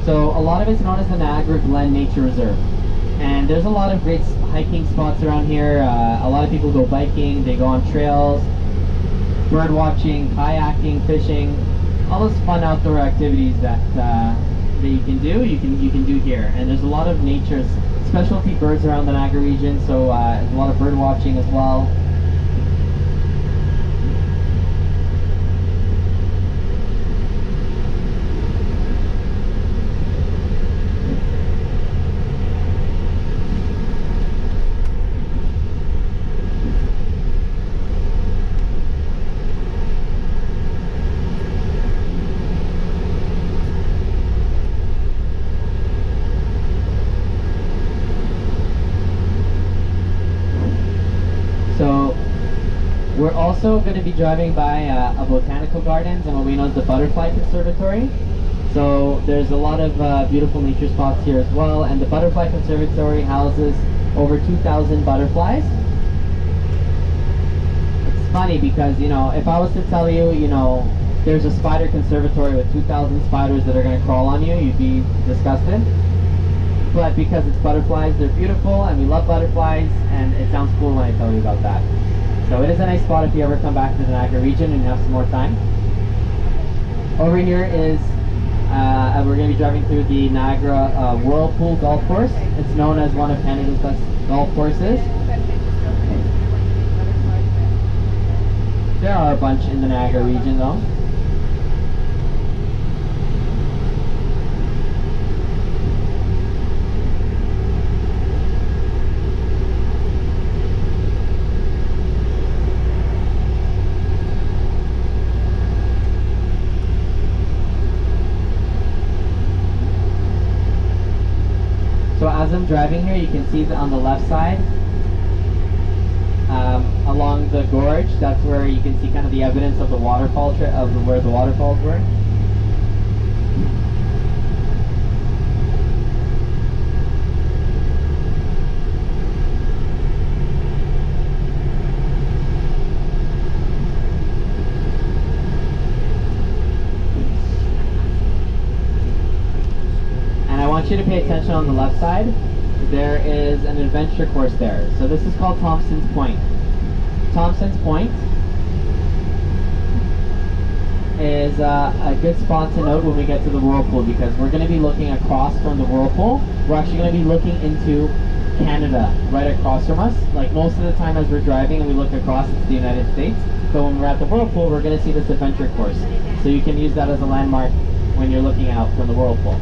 So a lot of it's known as the Niagara Glen Nature Reserve. And there's a lot of great hiking spots around here. A lot of people go biking, they go on trails, bird watching, kayaking, fishing, all those fun outdoor activities that you can do, you can do here. And there's a lot of nature, specialty birds around the Niagara region, so there's a lot of bird watching as well. We're also going to be driving by a botanical gardens and what we know as the Butterfly Conservatory. So there's a lot of beautiful nature spots here as well, and the Butterfly Conservatory houses over 2,000 butterflies. It's funny because, you know, if I was to tell you, you know, there's a spider conservatory with 2,000 spiders that are going to crawl on you, you'd be disgusted. But because it's butterflies, they're beautiful, and we love butterflies, and it sounds cool when I tell you about that. So it is a nice spot if you ever come back to the Niagara region and have some more time. Over here is, we're going to be driving through the Niagara Whirlpool Golf Course. It's known as one of Canada's best golf courses. There are a bunch in the Niagara region though. So as I'm driving here, you can see that on the left side, along the gorge, that's where you can see kind of the evidence of the waterfall, of where the waterfalls were. I want you to pay attention on the left side. There is an adventure course there. So this is called Thompson's Point. Thompson's Point is a good spot to note when we get to the whirlpool, because we're going to be looking across from the whirlpool. We're actually going to be looking into Canada right across from us. Like most of the time as we're driving and we look across, it's the United States. But when we're at the whirlpool, we're going to see this adventure course. So you can use that as a landmark when you're looking out from the whirlpool.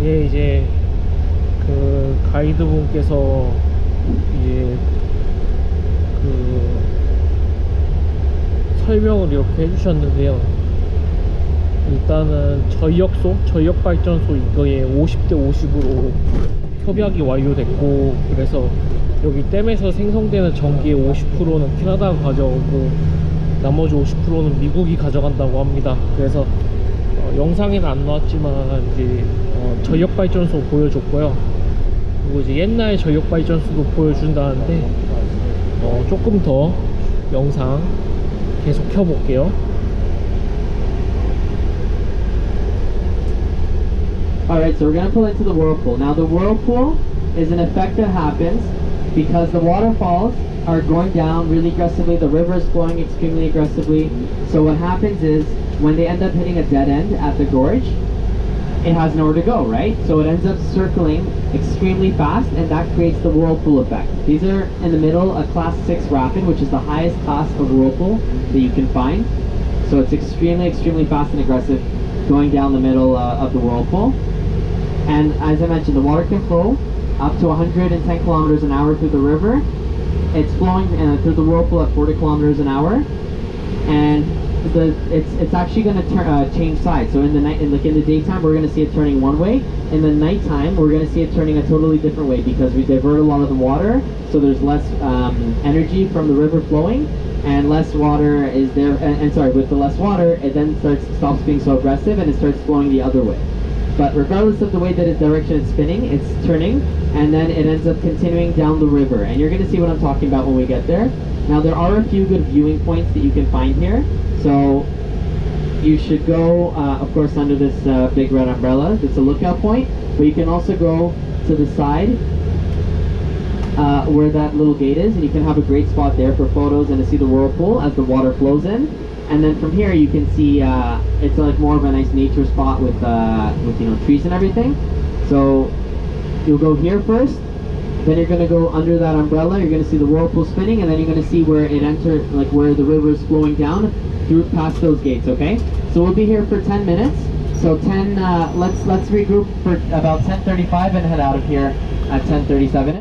이제 그 가이드분께서 이제 그 설명을 이렇게 해주셨는데요. 일단은 저희역 발전소 이거에 50대 50으로 협약이 완료됐고, 그래서 여기 댐에서 생성되는 전기의 50%는 캐나다가 가져오고 나머지 50%는 미국이 가져간다고 합니다. 그래서 영상에는 안 나왔지만 이제 전력 발전소 보여줬고요. 그리고 이제 옛날 전력 발전소도 보여준다는데 조금 더 영상 계속 켜볼게요. Alright, so we're going to pull into the whirlpool. Now the whirlpool is an effect that happens because the waterfalls are going down really aggressively, the river is flowing extremely aggressively. So what happens is when they end up hitting a dead end at the gorge, it has nowhere to go, right? So it ends up circling extremely fast, and that creates the whirlpool effect. These are in the middle a class 6 rapid, which is the highest class of whirlpool that you can find. So it's extremely fast and aggressive going down the middle of the whirlpool. And as I mentioned, the water can flow up to 110 kilometers an hour through the river. It's flowing through the whirlpool at 40 kilometers an hour, and it's actually going to change sides. So in the night, like in the daytime, we're going to see it turning one way. In the nighttime, we're going to see it turning a totally different way because we divert a lot of the water, so there's less energy from the river flowing, and less water is there. And sorry, with the less water, it then stops being so aggressive and it starts flowing the other way. But regardless of the way that its direction is spinning, it's turning, and then it ends up continuing down the river. And you're going to see what I'm talking about when we get there. Now there are a few good viewing points that you can find here. So you should go, of course, under this big red umbrella. It's a lookout point. But you can also go to the side where that little gate is, and you can have a great spot there for photos and to see the whirlpool as the water flows in. And then from here you can see it's like more of a nice nature spot with trees and everything. So you'll go here first, then you're going to go under that umbrella, you're going to see the whirlpool spinning, and then you're going to see where it enters, like where the river is flowing down through past those gates, okay? So we'll be here for 10 minutes. So let's regroup for about 10:35 and head out of here at 10:37.